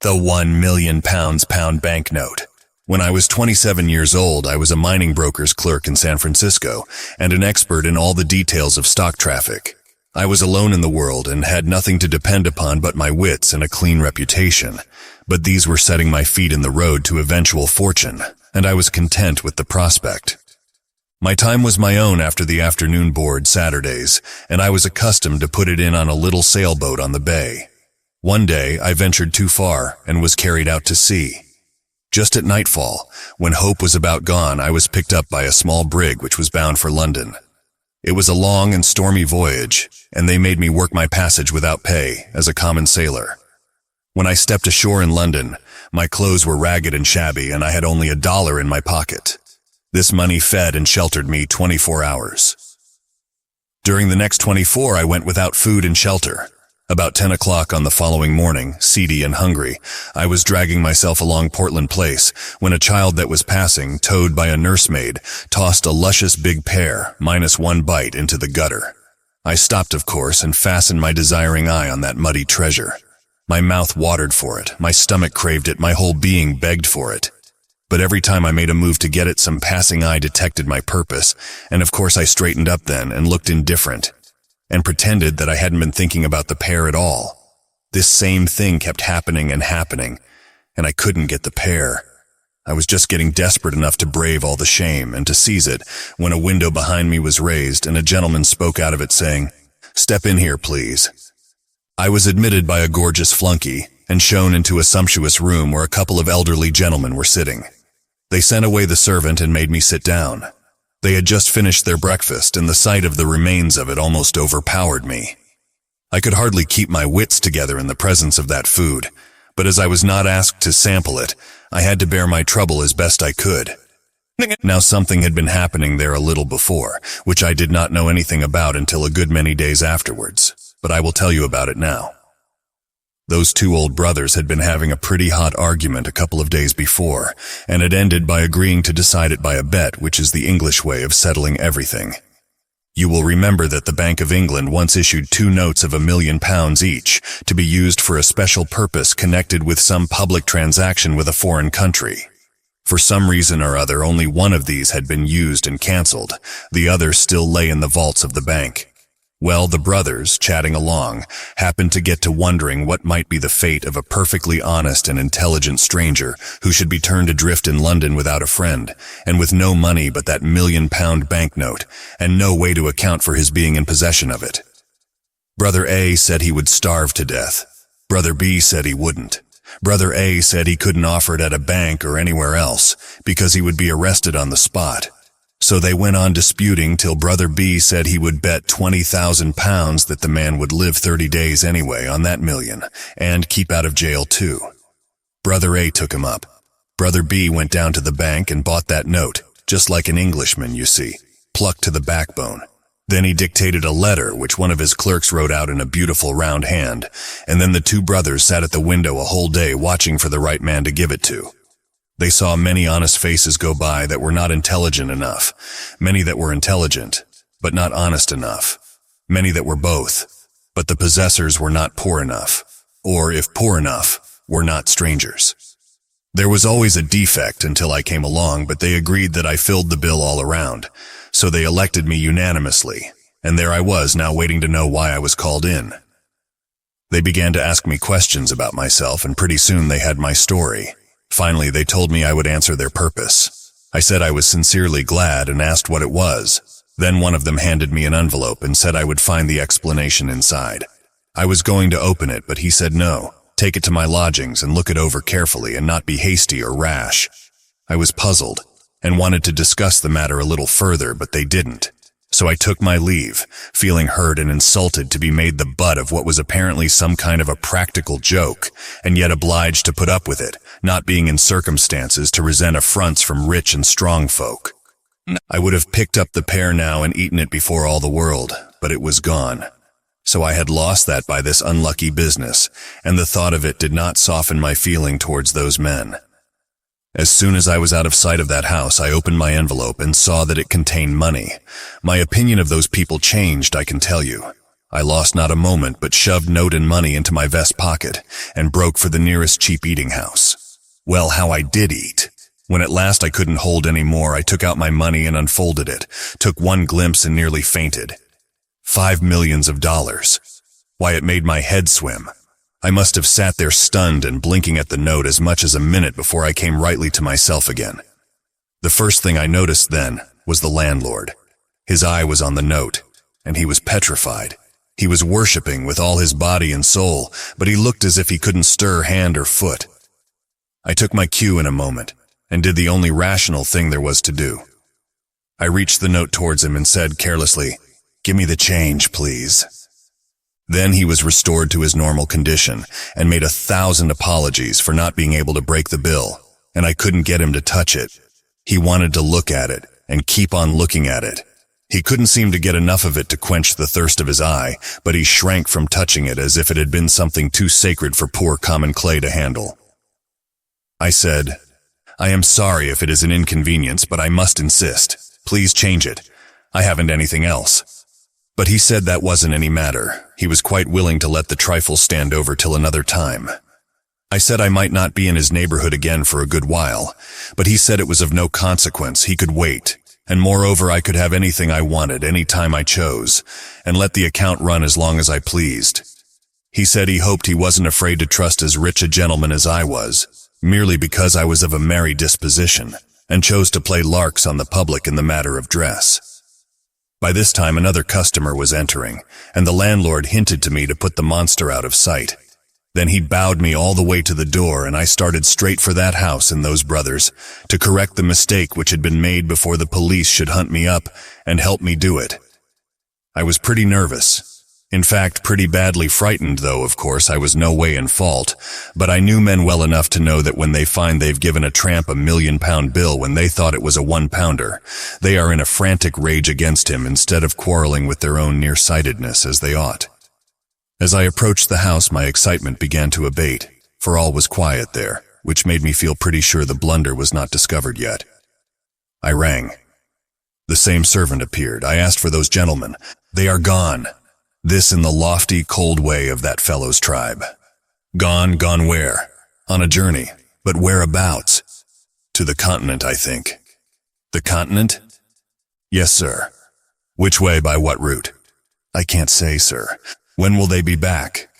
The 1 million pound banknote. When I was 27 years old, I was a mining broker's clerk in San Francisco and an expert in all the details of stock traffic. I was alone in the world and had nothing to depend upon but my wits and a clean reputation. But these were setting my feet in the road to eventual fortune, and I was content with the prospect. My time was my own after the afternoon board Saturdays, and I was accustomed to put it in on a little sailboat on the bay. One day, I ventured too far and was carried out to sea. Just at nightfall, when hope was about gone, I was picked up by a small brig which was bound for London. It was a long and stormy voyage, and they made me work my passage without pay, as a common sailor. When I stepped ashore in London, my clothes were ragged and shabby, and I had only $1 in my pocket. This money fed and sheltered me 24 hours. During the next 24, I went without food and shelter. About 10 o'clock on the following morning, seedy and hungry, I was dragging myself along Portland Place when a child that was passing, towed by a nursemaid, tossed a luscious big pear, minus one bite, into the gutter. I stopped, of course, and fastened my desiring eye on that muddy treasure. My mouth watered for it, my stomach craved it, my whole being begged for it. But every time I made a move to get it, some passing eye detected my purpose, and of course I straightened up then and looked indifferent, and pretended that I hadn't been thinking about the pear at all. This same thing kept happening, and I couldn't get the pear. I was just getting desperate enough to brave all the shame and to seize it when a window behind me was raised and a gentleman spoke out of it saying, "Step in here, please." I was admitted by a gorgeous flunky and shown into a sumptuous room where a couple of elderly gentlemen were sitting. They sent away the servant and made me sit down. They had just finished their breakfast, and the sight of the remains of it almost overpowered me. I could hardly keep my wits together in the presence of that food, but as I was not asked to sample it, I had to bear my trouble as best I could. Now something had been happening there a little before, which I did not know anything about until a good many days afterwards, but I will tell you about it now. Those two old brothers had been having a pretty hot argument a couple of days before, and had ended by agreeing to decide it by a bet, which is the English way of settling everything. You will remember that the Bank of England once issued 2 notes of £1 million each to be used for a special purpose connected with some public transaction with a foreign country. For some reason or other, only one of these had been used and cancelled. The other still lay in the vaults of the bank. Well, the brothers, chatting along, happened to get to wondering what might be the fate of a perfectly honest and intelligent stranger who should be turned adrift in London without a friend, and with no money but that £1 million banknote, and no way to account for his being in possession of it. Brother A said he would starve to death. Brother B said he wouldn't. Brother A said he couldn't offer it at a bank or anywhere else, because he would be arrested on the spot. So they went on disputing till Brother B said he would bet £20,000 that the man would live 30 days anyway on that million, and keep out of jail too. Brother A took him up. Brother B went down to the bank and bought that note, just like an Englishman, you see, plucked to the backbone. Then he dictated a letter which one of his clerks wrote out in a beautiful round hand, and then the two brothers sat at the window a whole day watching for the right man to give it to. They saw many honest faces go by that were not intelligent enough, many that were intelligent, but not honest enough, many that were both, but the possessors were not poor enough, or if poor enough, were not strangers. There was always a defect until I came along, but they agreed that I filled the bill all around, so they elected me unanimously, and there I was now waiting to know why I was called in. They began to ask me questions about myself, and pretty soon they had my story. Finally, they told me I would answer their purpose. I said I was sincerely glad and asked what it was. Then one of them handed me an envelope and said I would find the explanation inside. I was going to open it, but he said no, take it to my lodgings and look it over carefully and not be hasty or rash. I was puzzled and wanted to discuss the matter a little further, but they didn't. So I took my leave, feeling hurt and insulted to be made the butt of what was apparently some kind of a practical joke, and yet obliged to put up with it, not being in circumstances to resent affronts from rich and strong folk. I would have picked up the pear now and eaten it before all the world, but it was gone. So I had lost that by this unlucky business, and the thought of it did not soften my feeling towards those men. As soon as I was out of sight of that house, I opened my envelope and saw that it contained money. My opinion of those people changed, I can tell you. I lost not a moment but shoved note and money into my vest pocket and broke for the nearest cheap eating house. Well, how I did eat. When at last I couldn't hold any more, I took out my money and unfolded it, took one glimpse and nearly fainted. $5 million. Why, it made my head swim. I must have sat there stunned and blinking at the note as much as a minute before I came rightly to myself again. The first thing I noticed then was the landlord. His eye was on the note, and he was petrified. He was worshipping with all his body and soul, but he looked as if he couldn't stir hand or foot. I took my cue in a moment, and did the only rational thing there was to do. I reached the note towards him and said carelessly, "Give me the change, please." Then he was restored to his normal condition and made 1,000 apologies for not being able to break the bill, and I couldn't get him to touch it. He wanted to look at it and keep on looking at it. He couldn't seem to get enough of it to quench the thirst of his eye, but he shrank from touching it as if it had been something too sacred for poor common clay to handle. I said, "I am sorry if it is an inconvenience, but I must insist. Please change it. I haven't anything else." But he said that wasn't any matter. He was quite willing to let the trifle stand over till another time. I said I might not be in his neighborhood again for a good while, but he said it was of no consequence, he could wait, and moreover I could have anything I wanted any time I chose, and let the account run as long as I pleased. He said he hoped he wasn't afraid to trust as rich a gentleman as I was, merely because I was of a merry disposition, and chose to play larks on the public in the matter of dress. By this time another customer was entering, and the landlord hinted to me to put the monster out of sight. Then he bowed me all the way to the door, and I started straight for that house and those brothers, to correct the mistake which had been made before the police should hunt me up and help me do it. I was pretty nervous. In fact, pretty badly frightened, though, of course, I was no way in fault, but I knew men well enough to know that when they find they've given a tramp a £1,000,000 bill when they thought it was a £1-pounder, they are in a frantic rage against him instead of quarreling with their own nearsightedness as they ought. As I approached the house, my excitement began to abate, for all was quiet there, which made me feel pretty sure the blunder was not discovered yet. I rang. The same servant appeared. I asked for those gentlemen. "They are gone." This in the lofty, cold way of that fellow's tribe. Gone where? On a journey. But whereabouts? To the continent, I think. The continent? Yes, sir. Which way, by what route? I can't say, sir. When will they be back?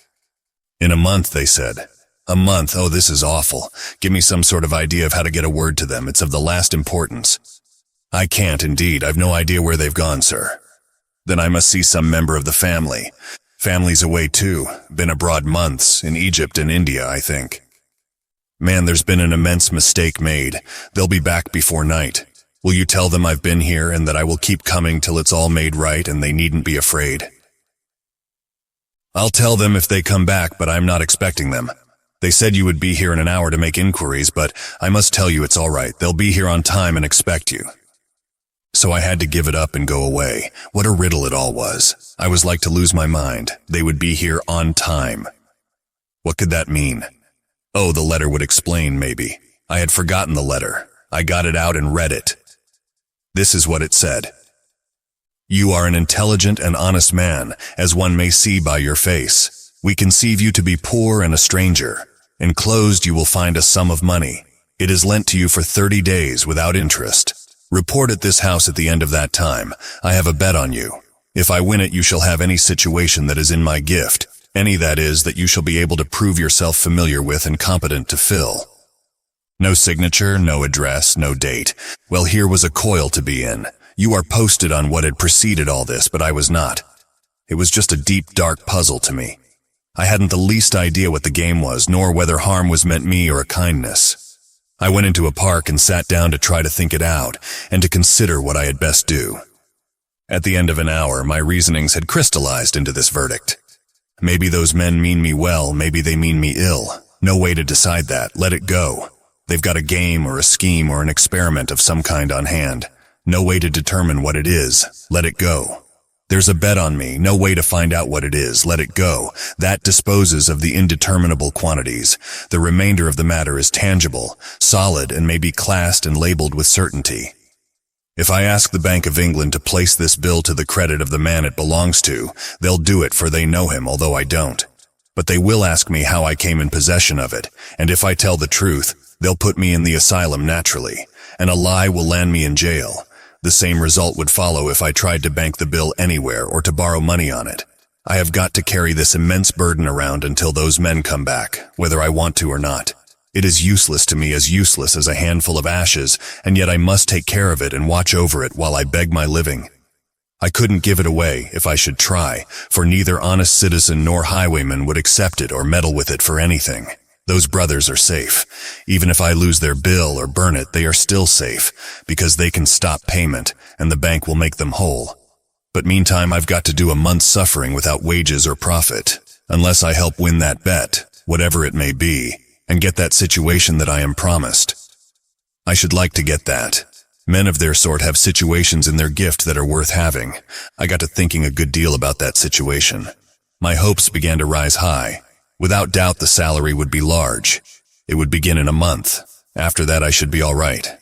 In a month, they said. A month? Oh, this is awful. Give me some sort of idea of how to get a word to them. It's of the last importance. I can't, indeed. I've no idea where they've gone, sir. Then I must see some member of the family. Family's away too. Been abroad months, in Egypt and India, I think. Man, there's been an immense mistake made. They'll be back before night. Will you tell them I've been here and that I will keep coming till it's all made right and they needn't be afraid? I'll tell them if they come back, but I'm not expecting them. They said you would be here in an hour to make inquiries, but I must tell you it's all right. They'll be here on time and expect you. So I had to give it up and go away. What a riddle it all was. I was like to lose my mind. They would be here on time. What could that mean? Oh, the letter would explain, maybe. I had forgotten the letter. I got it out and read it. This is what it said. "You are an intelligent and honest man, as one may see by your face. We conceive you to be poor and a stranger. Enclosed you will find a sum of money. It is lent to you for 30 days without interest. Report at this house at the end of that time. I have a bet on you. If I win it, you shall have any situation that is in my gift, any, that is, that you shall be able to prove yourself familiar with and competent to fill." No signature, no address, no date. Well, here was a coil to be in. You are posted on what had preceded all this, but I was not. It was just a deep, dark puzzle to me. I hadn't the least idea what the game was, nor whether harm was meant me or a kindness. I went into a park and sat down to try to think it out, and to consider what I had best do. At the end of an hour, my reasonings had crystallized into this verdict. Maybe those men mean me well, maybe they mean me ill. No way to decide that. Let it go. They've got a game or a scheme or an experiment of some kind on hand. No way to determine what it is. Let it go. There's a bet on me. No way to find out what it is. Let it go. That disposes of the indeterminable quantities. The remainder of the matter is tangible, solid, and may be classed and labeled with certainty. If I ask the Bank of England to place this bill to the credit of the man it belongs to, they'll do it for they know him, although I don't. But they will ask me how I came in possession of it, and if I tell the truth, they'll put me in the asylum naturally, and a lie will land me in jail. The same result would follow if I tried to bank the bill anywhere or to borrow money on it. I have got to carry this immense burden around until those men come back, whether I want to or not. It is useless to me, as useless as a handful of ashes, and yet I must take care of it and watch over it while I beg my living. I couldn't give it away if I should try, for neither honest citizen nor highwayman would accept it or meddle with it for anything. Those brothers are safe. Even if I lose their bill or burn it, they are still safe, because they can stop payment, and the bank will make them whole. But meantime, I've got to do a month's suffering without wages or profit, unless I help win that bet, whatever it may be, and get that situation that I am promised. I should like to get that. Men of their sort have situations in their gift that are worth having. I got to thinking a good deal about that situation. My hopes began to rise high. Without doubt, the salary would be large. It would begin in a month. After that, I should be all right.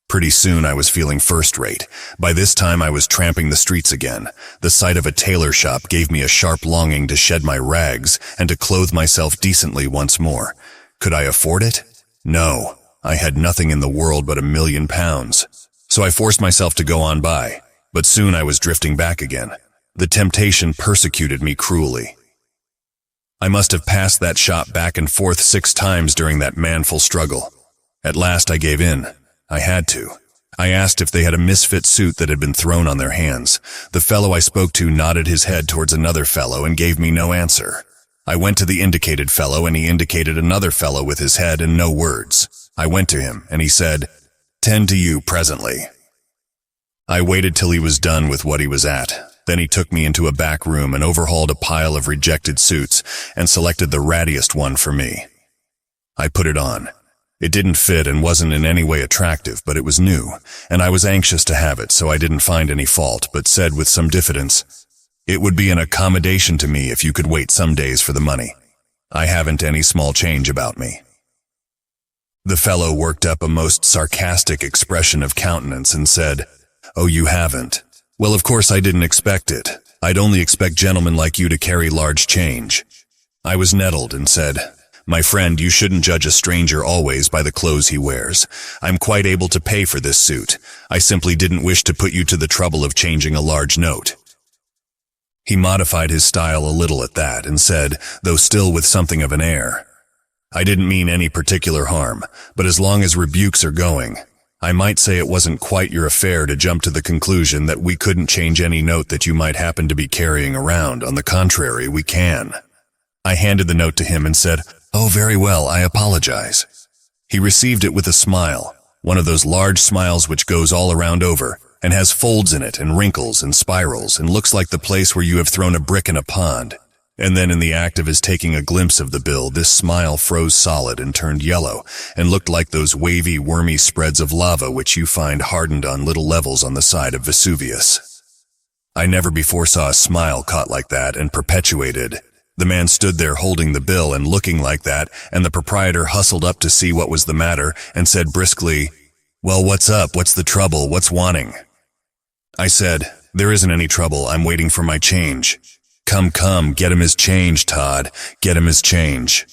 Pretty soon I was feeling first rate. By this time I was tramping the streets again. The sight of a tailor shop gave me a sharp longing to shed my rags and to clothe myself decently once more. Could I afford it? No. I had nothing in the world but £1,000,000. So I forced myself to go on by. But soon I was drifting back again. The temptation persecuted me cruelly. I must have passed that shop back and forth 6 times during that manful struggle. At last I gave in. I had to. I asked if they had a misfit suit that had been thrown on their hands. The fellow I spoke to nodded his head towards another fellow and gave me no answer. I went to the indicated fellow and he indicated another fellow with his head and no words. I went to him and he said, "Tend to you presently." I waited till he was done with what he was at. Then he took me into a back room and overhauled a pile of rejected suits and selected the rattiest one for me. I put it on. It didn't fit and wasn't in any way attractive, but it was new, and I was anxious to have it, so I didn't find any fault, but said with some diffidence, "It would be an accommodation to me if you could wait some days for the money. I haven't any small change about me." The fellow worked up a most sarcastic expression of countenance and said, "Oh, you haven't? Well, of course I didn't expect it. I'd only expect gentlemen like you to carry large change." I was nettled and said, "My friend, you shouldn't judge a stranger always by the clothes he wears. I'm quite able to pay for this suit. I simply didn't wish to put you to the trouble of changing a large note." He modified his style a little at that and said, though still with something of an air, "I didn't mean any particular harm, but as long as rebukes are going, I might say it wasn't quite your affair to jump to the conclusion that we couldn't change any note that you might happen to be carrying around. On the contrary, we can." I handed the note to him and said, "Oh, very well, I apologize." He received it with a smile, one of those large smiles which goes all around over, and has folds in it and wrinkles and spirals, and looks like the place where you have thrown a brick in a pond. And then in the act of his taking a glimpse of the bill, this smile froze solid and turned yellow, and looked like those wavy, wormy spreads of lava which you find hardened on little levels on the side of Vesuvius. I never before saw a smile caught like that and perpetuated. The man stood there holding the bill and looking like that, and the proprietor hustled up to see what was the matter and said briskly, "Well, what's up? What's the trouble? What's wanting?" I said, "There isn't any trouble. I'm waiting for my change." Come, get him his change, Todd. Get him his change."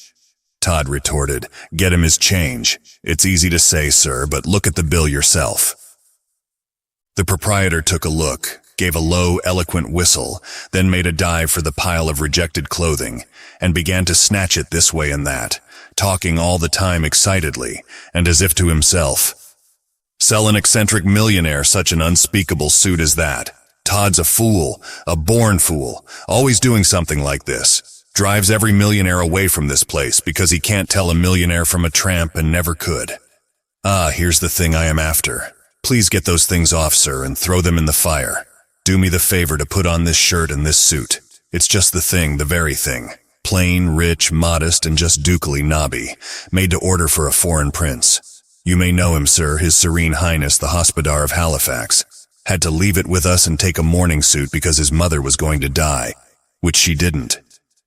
Todd retorted, "Get him his change. It's easy to say, sir, but look at the bill yourself." The proprietor took a look, gave a low, eloquent whistle, then made a dive for the pile of rejected clothing, and began to snatch it this way and that, talking all the time excitedly, and as if to himself. "Sell an eccentric millionaire such an unspeakable suit as that. Todd's a fool, a born fool, always doing something like this. Drives every millionaire away from this place because he can't tell a millionaire from a tramp and never could. Ah, here's the thing I am after. Please get those things off, sir, and throw them in the fire. Do me the favor to put on this shirt and this suit. It's just the thing, the very thing. Plain, rich, modest, and just ducally nobby, made to order for a foreign prince. You may know him, sir, His Serene Highness the Hospodar of Halifax. Had to leave it with us and take a mourning suit because his mother was going to die, which she didn't.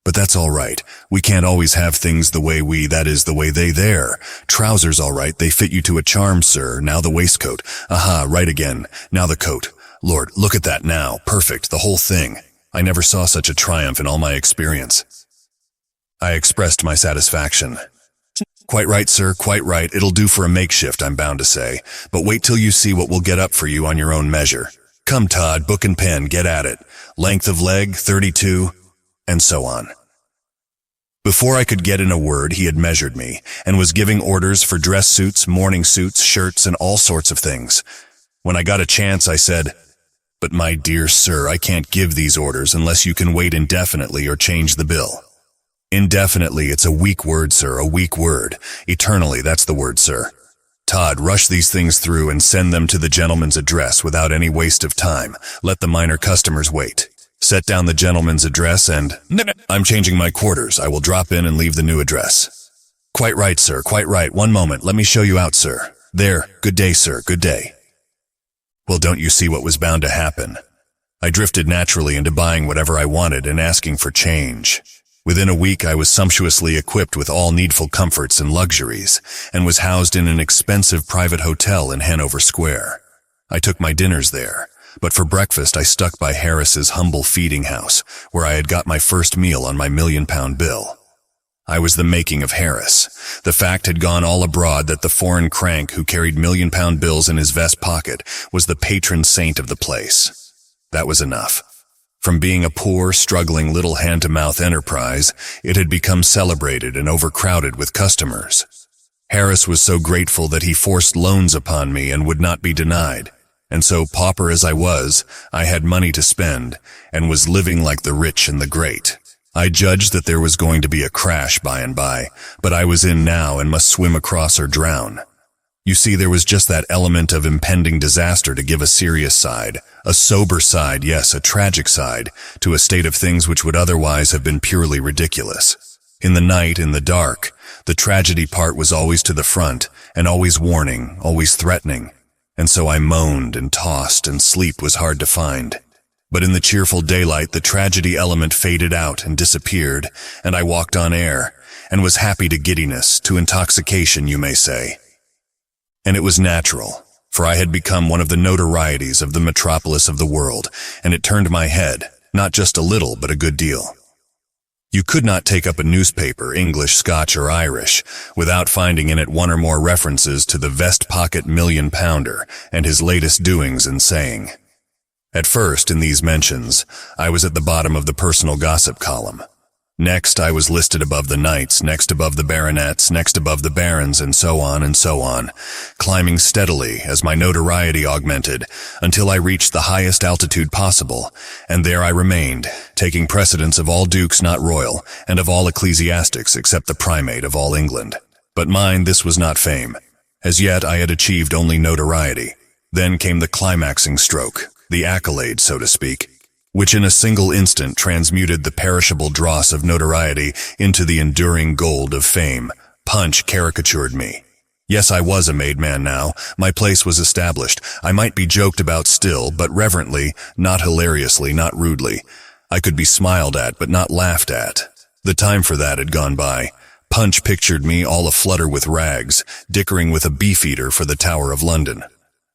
But that's all right. We can't always have things the way that is the way they there. Trousers all right, they fit you to a charm, sir. Now the waistcoat. Aha, right again. Now the coat. Lord, look at that now. Perfect, the whole thing. I never saw such a triumph in all my experience. I expressed my satisfaction. Quite right, sir, quite right. It'll do for a makeshift, I'm bound to say. But wait till you see what we'll get up for you on your own measure. Come, Todd, book and pen, get at it. Length of leg, 32, and so on. Before I could get in a word, he had measured me, and was giving orders for dress suits, morning suits, shirts, and all sorts of things. When I got a chance, I said, "But my dear sir, I can't give these orders unless you can wait indefinitely or change the bill." Indefinitely, it's a weak word, sir, a weak word. Eternally, that's the word, sir. Todd, rush these things through and send them to the gentleman's address without any waste of time. Let the minor customers wait. Set down the gentleman's address and... I'm changing my quarters. I will drop in and leave the new address. Quite right, sir, quite right. One moment, let me show you out, sir. There, good day, sir, good day. Well, don't you see what was bound to happen? I drifted naturally into buying whatever I wanted and asking for change. Within a week, I was sumptuously equipped with all needful comforts and luxuries, and was housed in an expensive private hotel in Hanover Square. I took my dinners there, but for breakfast I stuck by Harris's humble feeding house, where I had got my first meal on my £1,000,000 bill. I was the making of Harris. The fact had gone all abroad that the foreign crank who carried £1,000,000 bills in his vest pocket was the patron saint of the place. That was enough. From being a poor, struggling little hand-to-mouth enterprise, it had become celebrated and overcrowded with customers. Harris was so grateful that he forced loans upon me and would not be denied, and so, pauper as I was, I had money to spend, and was living like the rich and the great. I judged that there was going to be a crash by and by, but I was in now and must swim across or drown. You see, there was just that element of impending disaster to give a serious side, a sober side, yes, a tragic side, to a state of things which would otherwise have been purely ridiculous. In the night, in the dark, the tragedy part was always to the front, and always warning, always threatening. And so I moaned and tossed, and sleep was hard to find. But in the cheerful daylight, the tragedy element faded out and disappeared, and I walked on air, and was happy to giddiness, to intoxication, you may say. And it was natural, for I had become one of the notorieties of the metropolis of the world, and it turned my head, not just a little, but a good deal. You could not take up a newspaper, English, Scotch, or Irish, without finding in it one or more references to the vest-pocket £1,000,000 and his latest doings and saying. At first, in these mentions, I was at the bottom of the personal gossip column. Next, I was listed above the knights, next above the baronets, next above the barons, and so on, climbing steadily as my notoriety augmented until I reached the highest altitude possible, and there I remained, taking precedence of all dukes not royal, and of all ecclesiastics except the primate of all England. But mine, this was not fame. As yet, I had achieved only notoriety. Then came the climaxing stroke, the accolade, so to speak, which in a single instant transmuted the perishable dross of notoriety into the enduring gold of fame. Punch caricatured me. Yes, I was a made man now. My place was established. I might be joked about still, but reverently, not hilariously, not rudely. I could be smiled at, but not laughed at. The time for that had gone by. Punch pictured me all aflutter with rags, dickering with a beefeater for the Tower of London.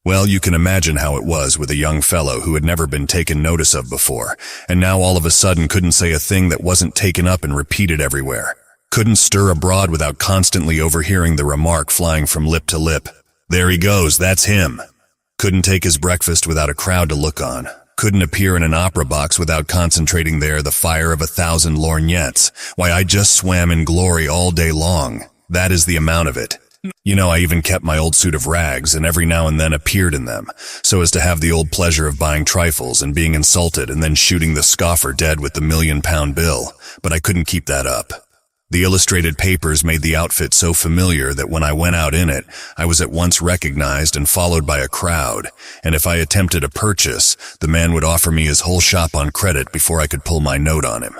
Well, you can imagine how it was with a young fellow who had never been taken notice of before, and now all of a sudden couldn't say a thing that wasn't taken up and repeated everywhere. Couldn't stir abroad without constantly overhearing the remark flying from lip to lip. There he goes, that's him. Couldn't take his breakfast without a crowd to look on. Couldn't appear in an opera box without concentrating there the fire of 1,000 lorgnettes. Why, I just swam in glory all day long. That is the amount of it. You know, I even kept my old suit of rags and every now and then appeared in them, so as to have the old pleasure of buying trifles and being insulted and then shooting the scoffer dead with the £1,000,000 bill. But I couldn't keep that up. The illustrated papers made the outfit so familiar that when I went out in it, I was at once recognized and followed by a crowd, and if I attempted a purchase, the man would offer me his whole shop on credit before I could pull my note on him.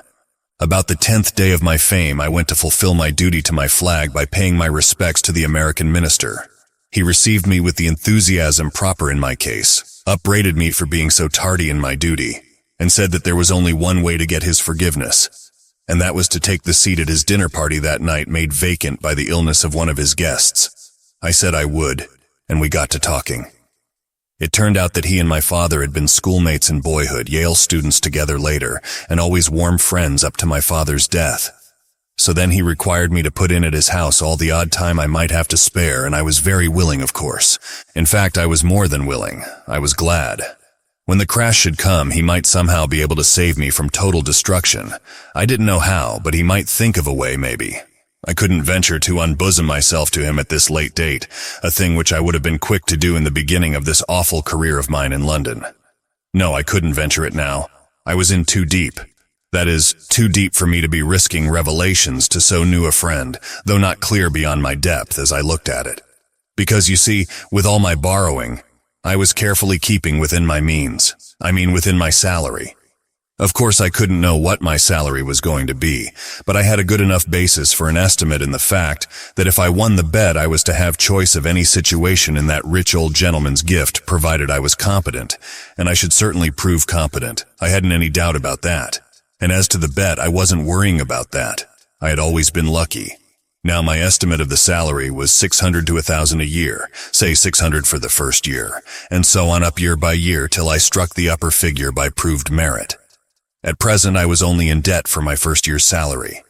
About the 10th day of my fame, I went to fulfill my duty to my flag by paying my respects to the American minister. He received me with the enthusiasm proper in my case, upbraided me for being so tardy in my duty, and said that there was only one way to get his forgiveness. and that was to take the seat at his dinner party that night made vacant by the illness of one of his guests. I said I would, and we got to talking. It turned out that he and my father had been schoolmates in boyhood, Yale students together later, and always warm friends up to my father's death. So then he required me to put in at his house all the odd time I might have to spare, and I was very willing, of course. In fact, I was more than willing. I was glad. When the crash should come, he might somehow be able to save me from total destruction. I didn't know how, but he might think of a way, maybe. I couldn't venture to unbosom myself to him at this late date, a thing which I would have been quick to do in the beginning of this awful career of mine in London. No, I couldn't venture it now. I was in too deep. That is, too deep for me to be risking revelations to so new a friend, though not clear beyond my depth as I looked at it. Because, you see, with all my borrowing, I was carefully keeping within my means. I mean, within my salary. Of course, I couldn't know what my salary was going to be, but I had a good enough basis for an estimate in the fact that if I won the bet, I was to have choice of any situation in that rich old gentleman's gift, provided I was competent, and I should certainly prove competent. I hadn't any doubt about that. And as to the bet, I wasn't worrying about that. I had always been lucky. Now my estimate of the salary was 600 to 1,000 a year, say 600 for the first year, and so on up year by year till I struck the upper figure by proved merit. At present, I was only in debt for my first year's salary.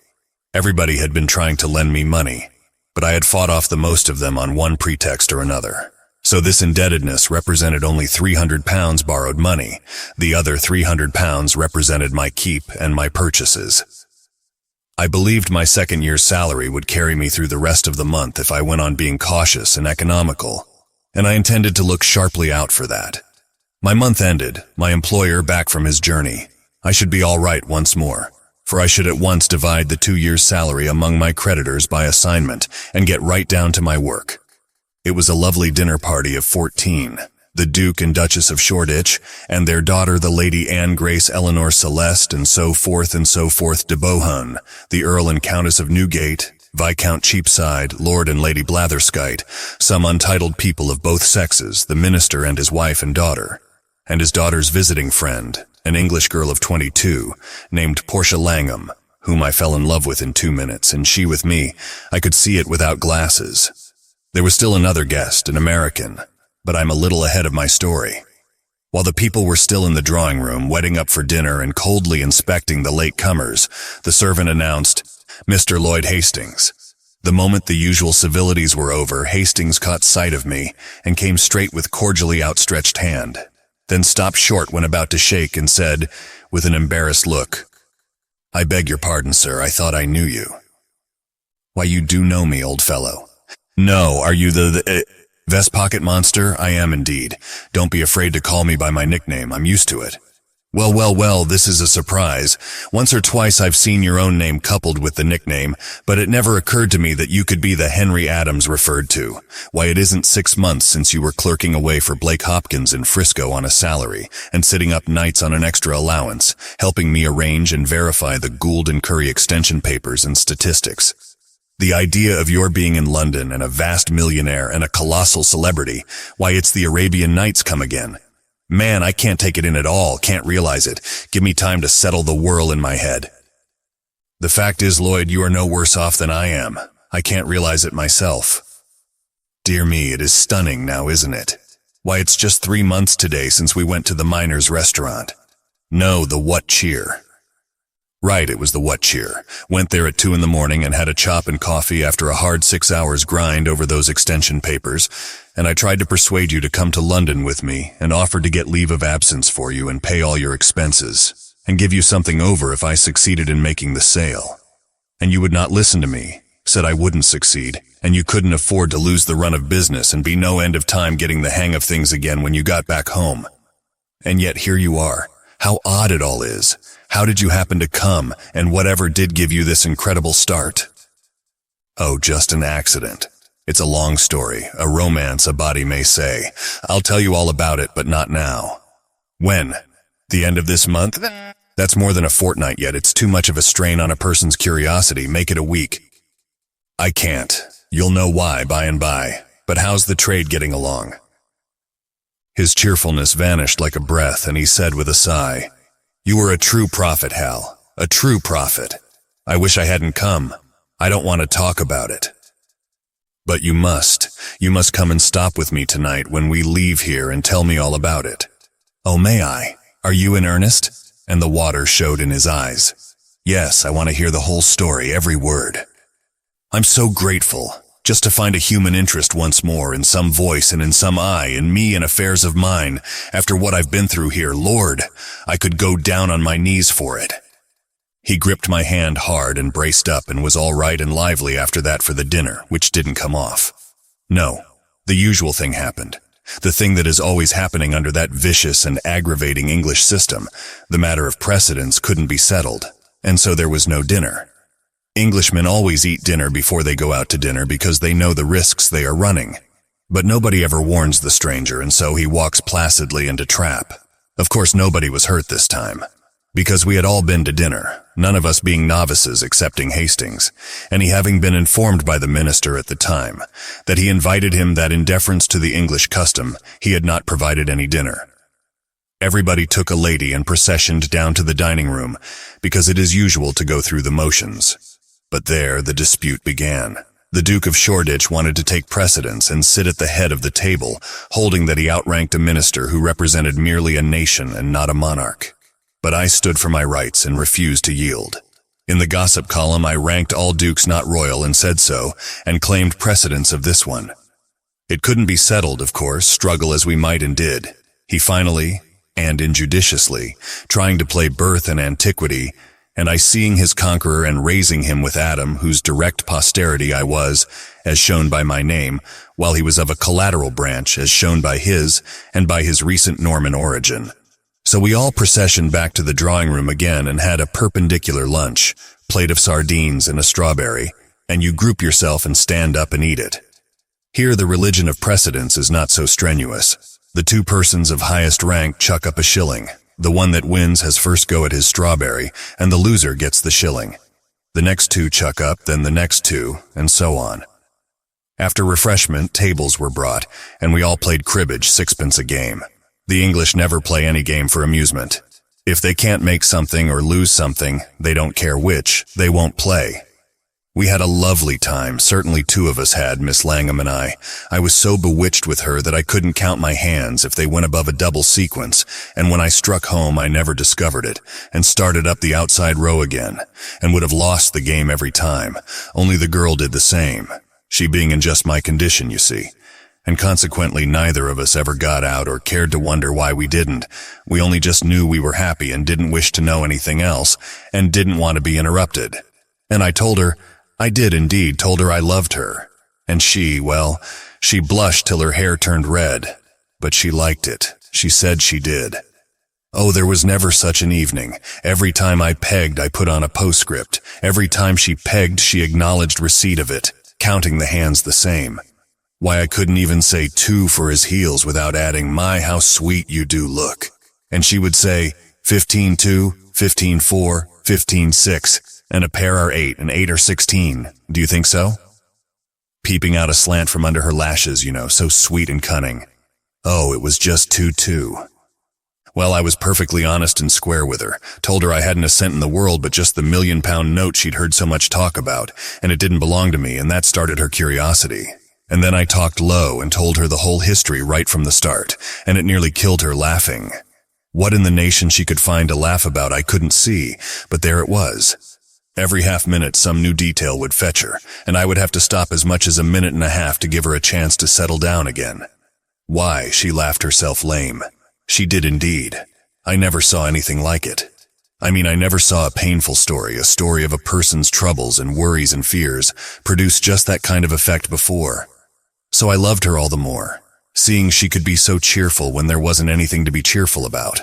Everybody had been trying to lend me money, but I had fought off the most of them on one pretext or another. So this indebtedness represented only £300 borrowed money. The other £300 represented my keep and my purchases. I believed my second year's salary would carry me through the rest of the month if I went on being cautious and economical, and I intended to look sharply out for that. My month ended, my employer back from his journey. I should be all right once more, for I should at once divide the 2 years' salary among my creditors by assignment and get right down to my work. It was a lovely dinner party of 14, the Duke and Duchess of Shoreditch, and their daughter the Lady Anne Grace Eleanor Celeste, and so forth de Bohun, the Earl and Countess of Newgate, Viscount Cheapside, Lord and Lady Blatherskite, some untitled people of both sexes, the minister and his wife and daughter, and his daughter's visiting friend, an English girl of 22, named Portia Langham, whom I fell in love with in 2 minutes, and she with me. I could see it without glasses. There was still another guest, an American, but I'm a little ahead of my story. While the people were still in the drawing room, wetting up for dinner and coldly inspecting the late comers, the servant announced, "Mr. Lloyd Hastings." The moment the usual civilities were over, Hastings caught sight of me and came straight with cordially outstretched hand, then stopped short when about to shake and said, with an embarrassed look, "I beg your pardon, sir, I thought I knew you." "Why, you do know me, old fellow." "No, are you the vest pocket monster?" "I am indeed. Don't be afraid to call me by my nickname, I'm used to it." Well, this is a surprise. Once or twice I've seen your own name coupled with the nickname, but it never occurred to me that you could be the Henry Adams referred to. Why, it isn't 6 months since you were clerking away for Blake Hopkins in Frisco on a salary, and sitting up nights on an extra allowance, helping me arrange and verify the Gould and Curry extension papers and statistics. The idea of your being in London and a vast millionaire and a colossal celebrity, why, it's the Arabian Nights come again. Man, I can't take it in at all, can't realize it. Give me time to settle the whirl in my head. The fact is, Lloyd, you are no worse off than I am. I can't realize it myself. Dear me, it is stunning now, isn't it? Why, it's just 3 months today since we went to the Miners' Restaurant. No, the What Cheer. Right, it was the What Cheer. Went there at 2 in the morning and had a chop and coffee after a hard 6 hours grind over those extension papers, and I tried to persuade you to come to London with me and offered to get leave of absence for you and pay all your expenses, and give you something over if I succeeded in making the sale. And you would not listen to me, said I wouldn't succeed, and you couldn't afford to lose the run of business and be no end of time getting the hang of things again when you got back home. And yet here you are. How odd it all is. How did you happen to come, and whatever did give you this incredible start? Oh, just an accident. It's a long story, a romance, a body may say. I'll tell you all about it, but not now. When? The end of this month? That's more than a fortnight yet. It's too much of a strain on a person's curiosity. Make it a week. I can't. You'll know why by and by. But how's the trade getting along? His cheerfulness vanished like a breath, and he said with a sigh, "You were a true prophet, Hal. A true prophet. I wish I hadn't come. I don't want to talk about it. But you must. You must come and stop with me tonight when we leave here and tell me all about it. Oh, may I? Are you in earnest? And the water showed in his eyes. Yes, I want to hear the whole story, every word. I'm so grateful, just to find a human interest once more in some voice and in some eye, in me and affairs of mine. After what I've been through here, Lord, I could go down on my knees for it. He gripped my hand hard and braced up and was all right and lively after that for the dinner, which didn't come off. No, the usual thing happened. The thing that is always happening under that vicious and aggravating English system. The matter of precedence couldn't be settled, and so there was no dinner. Englishmen always eat dinner before they go out to dinner because they know the risks they are running. But nobody ever warns the stranger, and so he walks placidly into trap. Of course, nobody was hurt this time, because we had all been to dinner, none of us being novices excepting Hastings, and he having been informed by the minister at the time that he invited him that in deference to the English custom, he had not provided any dinner. Everybody took a lady and processioned down to the dining room, because it is usual to go through the motions. But there the dispute began. The Duke of Shoreditch wanted to take precedence and sit at the head of the table, holding that he outranked a minister who represented merely a nation and not a monarch. But I stood for my rights and refused to yield. In the gossip column, I ranked all dukes not royal and said so, and claimed precedence of this one. It couldn't be settled, of course, struggle as we might and did. He finally, and injudiciously, trying to play birth and antiquity, and I seeing his conqueror and raising him with Adam, whose direct posterity I was, as shown by my name, while he was of a collateral branch, as shown by his, and by his recent Norman origin. So we all processioned back to the drawing room again and had a perpendicular lunch, plate of sardines and a strawberry, and you group yourself and stand up and eat it. Here the religion of precedence is not so strenuous. The two persons of highest rank chuck up a shilling. The one that wins has first go at his strawberry, and the loser gets the shilling. The next two chuck up, then the next two, and so on. After refreshment, tables were brought, and we all played cribbage, 6pence a game. The English never play any game for amusement. If they can't make something or lose something, they don't care which, they won't play. We had a lovely time, certainly two of us had, Miss Langham and I. I was so bewitched with her that I couldn't count my hands if they went above a double sequence, and when I struck home I never discovered it, and started up the outside row again, and would have lost the game every time, only the girl did the same, she being in just my condition, you see. And consequently neither of us ever got out or cared to wonder why we didn't. We only just knew we were happy and didn't wish to know anything else, and didn't want to be interrupted. And I told her, I did indeed, told her I loved her. And she, well, she blushed till her hair turned red. But she liked it. She said she did. Oh, there was never such an evening. Every time I pegged, I put on a postscript. Every time she pegged, she acknowledged receipt of it, counting the hands the same. Why, I couldn't even say 2 for his heels without adding, my, how sweet you do look. And she would say, 15-2, 15-4, 15-6, and a pair are 8 and 8 are 16. Do you think so? Peeping out aslant from under her lashes, you know, so sweet and cunning. Oh, it was just 2-2. Well, I was perfectly honest and square with her, told her I hadn't a cent in the world but just the £1,000,000 note she'd heard so much talk about, and it didn't belong to me, and that started her curiosity. And then I talked low and told her the whole history right from the start, and it nearly killed her laughing. What in the nation she could find to laugh about I couldn't see, but there it was. Every half-minute some new detail would fetch her, and I would have to stop as much as a minute and a half to give her a chance to settle down again. Why, she laughed herself lame. She did indeed. I never saw anything like it. I mean, I never saw a painful story, a story of a person's troubles and worries and fears, produce just that kind of effect before. So I loved her all the more, seeing she could be so cheerful when there wasn't anything to be cheerful about.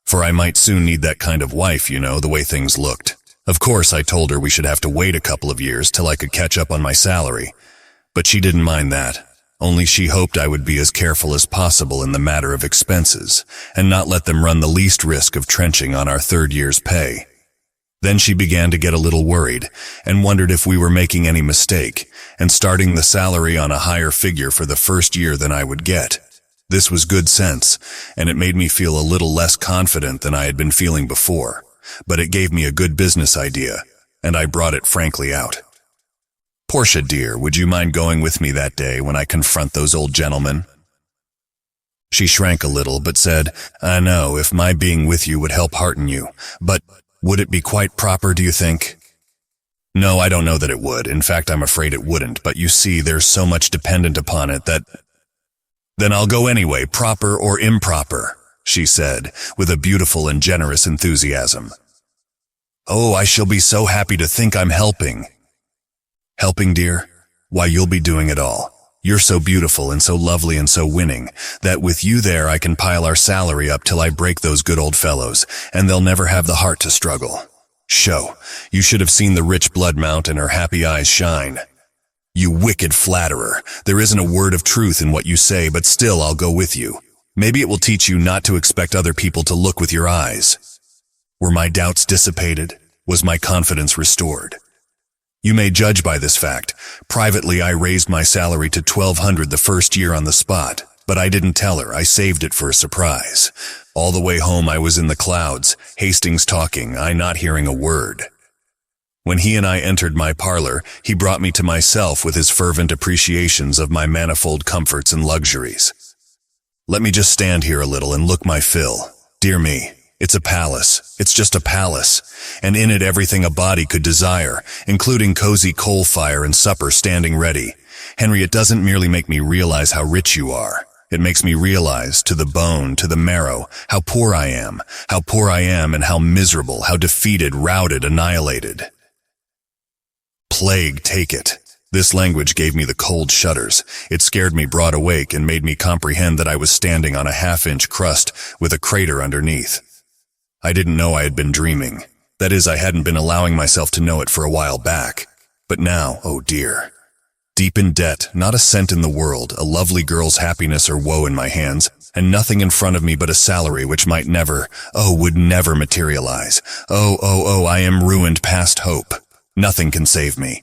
For I might soon need that kind of wife, you know, the way things looked. Of course, I told her we should have to wait a couple of years till I could catch up on my salary. But she didn't mind that. Only she hoped I would be as careful as possible in the matter of expenses, and not let them run the least risk of trenching on our 3rd year's pay. Then she began to get a little worried, and wondered if we were making any mistake, and starting the salary on a higher figure for the first year than I would get. This was good sense, and it made me feel a little less confident than I had been feeling before, but it gave me a good business idea. and I brought it frankly out. "Portia, dear, would you mind going with me that day when I confront those old gentlemen?" She shrank a little, but said, "I know, if my being with you would help hearten you, but would it be quite proper, do you think?" "No, I don't know that it would. In fact, I'm afraid it wouldn't, but you see, there's so much dependent upon it that—" "Then I'll go anyway, proper or improper," she said, with a beautiful and generous enthusiasm. "Oh, I shall be so happy to think I'm helping." "Helping, dear? Why, you'll be doing it all. You're so beautiful and so lovely and so winning, that with you there I can pile our salary up till I break those good old fellows, and they'll never have the heart to struggle. Sho, you should have seen the rich blood mount and her happy eyes shine. You wicked flatterer, there isn't a word of truth in what you say, but still I'll go with you. Maybe it will teach you not to expect other people to look with your eyes." Were my doubts dissipated? Was my confidence restored? You may judge by this fact. Privately, I raised my salary to $1,200 the first year on the spot, but I didn't tell her. I saved it for a surprise. All the way home I was in the clouds, Hastings talking, I not hearing a word. When he and I entered my parlor, he brought me to myself with his fervent appreciations of my manifold comforts and luxuries. "Let me just stand here a little and look my fill. Dear me, it's a palace. It's just a palace, and in it everything a body could desire, including cozy coal fire and supper standing ready. Henry, it doesn't merely make me realize how rich you are. It makes me realize, to the bone, to the marrow, how poor I am and how miserable, how defeated, routed, annihilated. Plague take it. This language gave me the cold shudders. It scared me broad awake and made me comprehend that I was standing on a half-inch crust with a crater underneath. I didn't know I had been dreaming. That is, I hadn't been allowing myself to know it for a while back. But now, oh dear. Deep in debt, not a cent in the world, a lovely girl's happiness or woe in my hands, and nothing in front of me but a salary which might never, would never materialize. I am ruined past hope. Nothing can save me.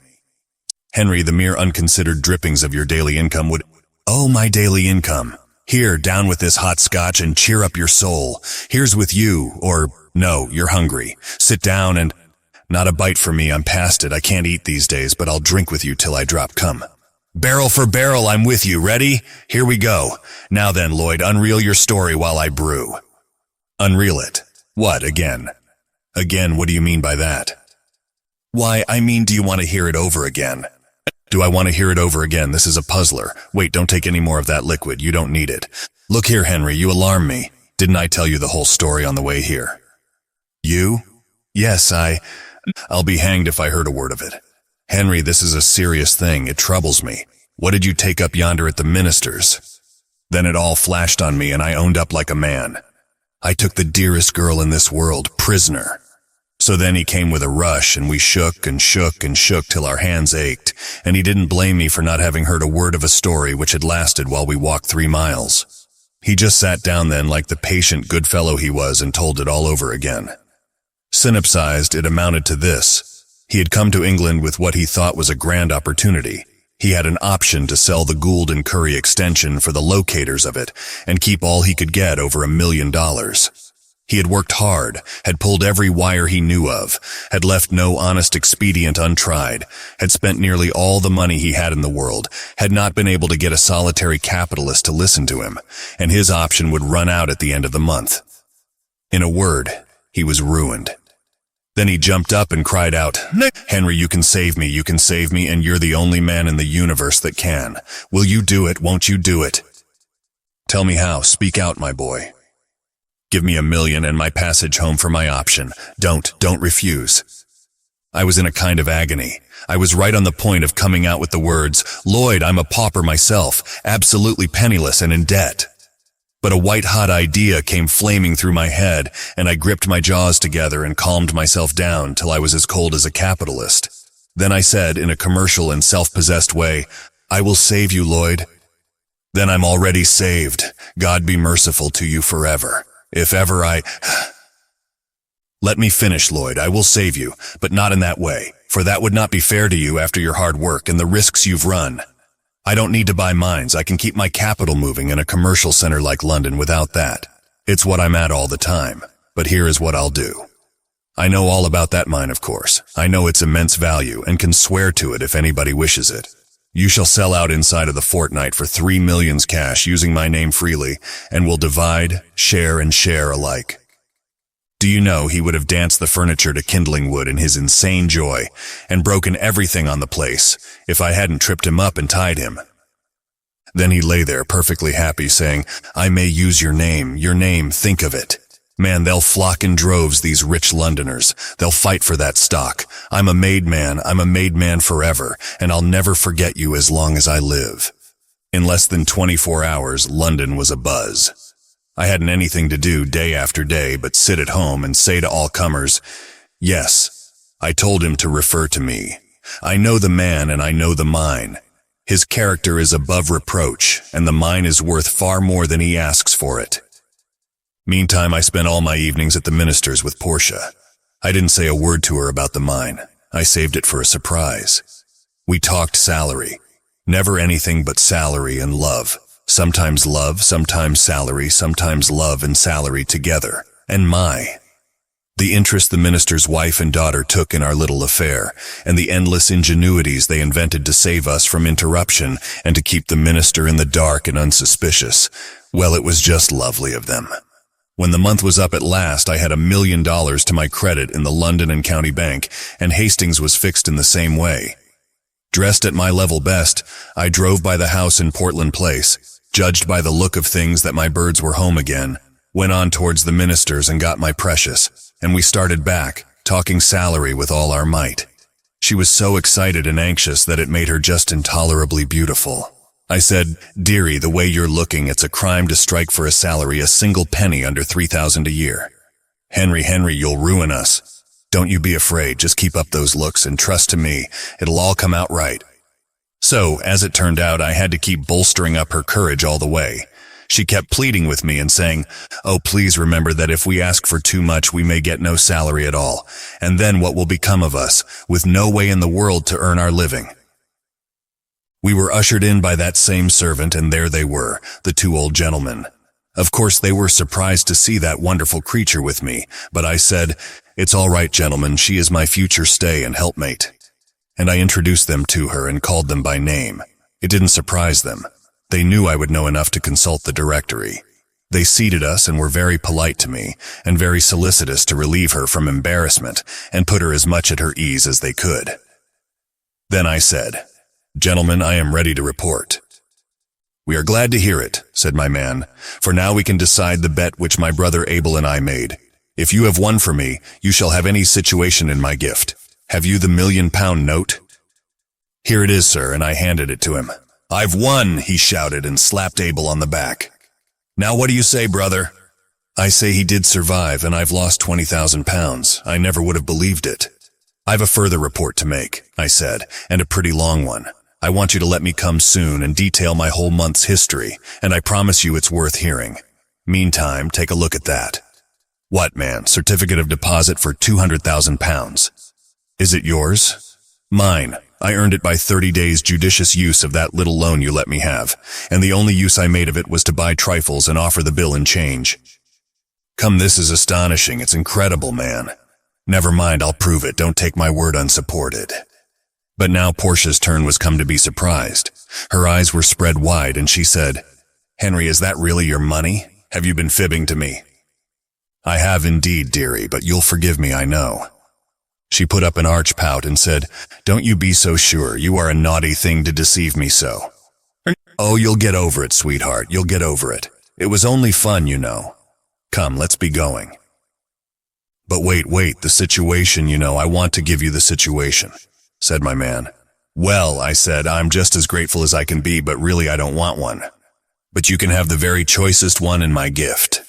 Henry, the mere unconsidered drippings of your daily income would— Oh, my daily income. Here, down with this hot scotch and cheer up your soul. Here's with you, or, no, you're hungry. Sit down and— Not a bite for me, I'm past it. I can't eat these days, but I'll drink with you till I drop. Come. Barrel for barrel, I'm with you. Ready? Here we go. Now then, Lloyd, unreel your story while I brew. Unreel it. What, again? Again, what do you mean by that? Why, I mean, do you want to hear it over again? Do I want to hear it over again? This is a puzzler. Wait, don't take any more of that liquid. You don't need it. Look here, Henry, you alarm me. Didn't I tell you the whole story on the way here? You? Yes, I'll be hanged if I heard a word of it. Henry, this is a serious thing. It troubles me. What did you take up yonder at the minister's? Then it all flashed on me and I owned up like a man. I took the dearest girl in this world prisoner. So then he came with a rush, and we shook and shook and shook till our hands ached, and he didn't blame me for not having heard a word of a story which had lasted while we walked 3 miles. He just sat down then like the patient good fellow he was and told it all over again. Synopsized, it amounted to this. He had come to England with what he thought was a grand opportunity. He had an option to sell the Gould and Curry extension for the locators of it and keep all he could get, over $1 million. He had worked hard, had pulled every wire he knew of, had left no honest expedient untried, had spent nearly all the money he had in the world, had not been able to get a solitary capitalist to listen to him, and his option would run out at the end of the month. In a word, he was ruined. Then he jumped up and cried out, "Henry, you can save me, and you're the only man in the universe that can. Will you do it, won't you do it? Tell me how, speak out, my boy. Give me $1 million and my passage home for my option. Don't refuse." I was in a kind of agony. I was right on the point of coming out with the words, "Lloyd, I'm a pauper myself, absolutely penniless and in debt." But a white-hot idea came flaming through my head, and I gripped my jaws together and calmed myself down till I was as cold as a capitalist. Then I said, in a commercial and self-possessed way, "I will save you, Lloyd." "Then I'm already saved. God be merciful to you forever. If ever Let me finish, Lloyd. I will save you, but not in that way, for that would not be fair to you after your hard work and the risks you've run. I don't need to buy mines. I can keep my capital moving in a commercial center like London without that. It's what I'm at all the time. But here is what I'll do. I know all about that mine, of course. I know its immense value and can swear to it if anybody wishes it. You shall sell out inside of the fortnight for 3 millions cash using my name freely, and will divide, share, and share alike. Do you know he would have danced the furniture to kindling wood in his insane joy and broken everything on the place if I hadn't tripped him up and tied him? Then he lay there perfectly happy saying, I may use your name, think of it. Man, they'll flock in droves, these rich Londoners. They'll fight for that stock. I'm a made man forever, and I'll never forget you as long as I live. In less than 24 hours, London was abuzz. I hadn't anything to do day after day but sit at home and say to all comers, yes, I told him to refer to me. I know the man and I know the mine. His character is above reproach, and the mine is worth far more than he asks for it. Meantime, I spent all my evenings at the minister's with Portia. I didn't say a word to her about the mine. I saved it for a surprise. We talked salary. Never anything but salary and love. Sometimes salary, sometimes love and salary together. And the interest the minister's wife and daughter took in our little affair, and the endless ingenuities they invented to save us from interruption and to keep the minister in the dark and unsuspicious. Well, it was just lovely of them. When the month was up at last, I had $1 million to my credit in the London and County Bank, and Hastings was fixed in the same way. Dressed at my level best, I drove by the house in Portland Place, judged by the look of things that my birds were home again, went on towards the minister's and got my precious, and we started back, talking salary with all our might. She was so excited and anxious that it made her just intolerably beautiful. I said, dearie, the way you're looking, it's a crime to strike for a salary a single penny under $3,000 a year. Henry, you'll ruin us. Don't you be afraid, just keep up those looks and trust to me, it'll all come out right. So, as it turned out, I had to keep bolstering up her courage all the way. She kept pleading with me and saying, oh, please remember that if we ask for too much, we may get no salary at all, and then what will become of us, with no way in the world to earn our living? We were ushered in by that same servant, and there they were, the two old gentlemen. Of course, they were surprised to see that wonderful creature with me, but I said, it's all right, gentlemen, she is my future stay and helpmate. And I introduced them to her and called them by name. It didn't surprise them. They knew I would know enough to consult the directory. They seated us and were very polite to me, and very solicitous to relieve her from embarrassment and put her as much at her ease as they could. Then I said, gentlemen, I am ready to report. We are glad to hear it, said my man, for now we can decide the bet which my brother Abel and I made. If you have won for me, you shall have any situation in my gift. Have you the £1 million note? Here it is, sir, and I handed it to him. I've won, he shouted and slapped Abel on the back. Now what do you say, brother? I say he did survive, and I've lost £20,000. I never would have believed it. I've a further report to make, I said, and a pretty long one. I want you to let me come soon and detail my whole month's history, and I promise you it's worth hearing. Meantime, take a look at that. What, man? Certificate of deposit for £200,000. Is it yours? Mine. I earned it by 30 days judicious use of that little loan you let me have, and the only use I made of it was to buy trifles and offer the bill in change. Come, this is astonishing. It's incredible, man. Never mind, I'll prove it. Don't take my word unsupported. But now Portia's turn was come to be surprised. Her eyes were spread wide, and she said, Henry, is that really your money? Have you been fibbing to me? I have indeed, dearie, but you'll forgive me, I know. She put up an arch pout and said, don't you be so sure. You are a naughty thing to deceive me so. Oh, you'll get over it, sweetheart. You'll get over it. It was only fun, you know. Come, let's be going. But wait, the situation, you know, I want to give you the situation, said my man. Well, I said, I'm just as grateful as I can be, but really I don't want one. But you can have the very choicest one in my gift.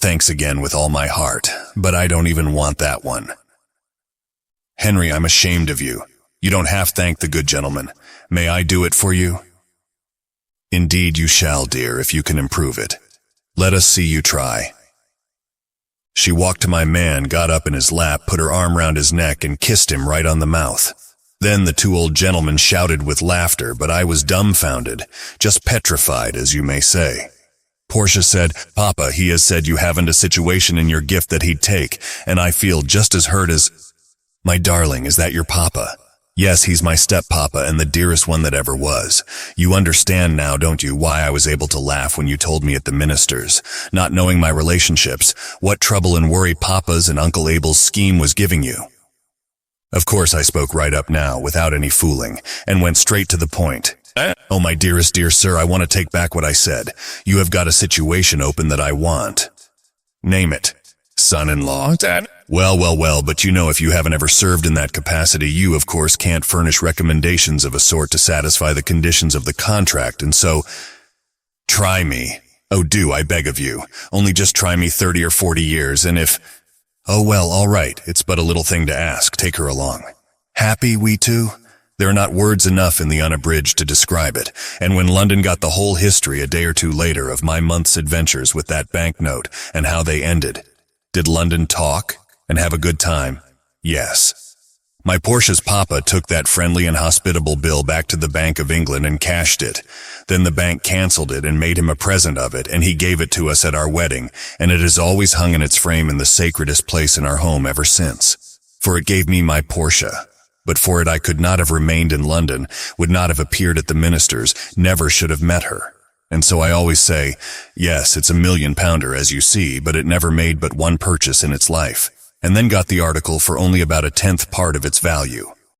Thanks again with all my heart, but I don't even want that one. Henry, I'm ashamed of you. You don't half thank the good gentleman. May I do it for you? Indeed you shall, dear, if you can improve it. Let us see you try. She walked to my man, got up in his lap, put her arm round his neck, and kissed him right on the mouth. Then the two old gentlemen shouted with laughter, but I was dumbfounded, just petrified, as you may say. Portia said, Papa, he has said you haven't a situation in your gift that he'd take, and I feel just as hurt as... My darling, is that your papa? Yes, he's my step-papa and the dearest one that ever was. You understand now, don't you, why I was able to laugh when you told me at the minister's, not knowing my relationships, what trouble and worry Papa's and Uncle Abel's scheme was giving you. Of course I spoke right up now, without any fooling, and went straight to the point. Oh, my dearest dear sir, I want to take back what I said. You have got a situation open that I want. Name it. Son-in-law? Dad? Well, but you know if you haven't ever served in that capacity, you, of course, can't furnish recommendations of a sort to satisfy the conditions of the contract, and so... Try me. Oh, do, I beg of you. Only just try me 30 or 40 years, and if... Oh, well, all right, it's but a little thing to ask. Take her along. Happy, we two? There are not words enough in the unabridged to describe it, and when London got the whole history a day or two later of my month's adventures with that banknote and how they ended, did London talk and have a good time? Yes. My Portia's papa took that friendly and hospitable bill back to the Bank of England and cashed it. Then the bank canceled it and made him a present of it, and he gave it to us at our wedding, and it has always hung in its frame in the sacredest place in our home ever since. For it gave me my Portia. But for it I could not have remained in London, would not have appeared at the minister's, never should have met her. And so I always say, yes, it's £1,000,000 as you see, but it never made but one purchase in its life, and then got the article for only about 1/10 part of its value.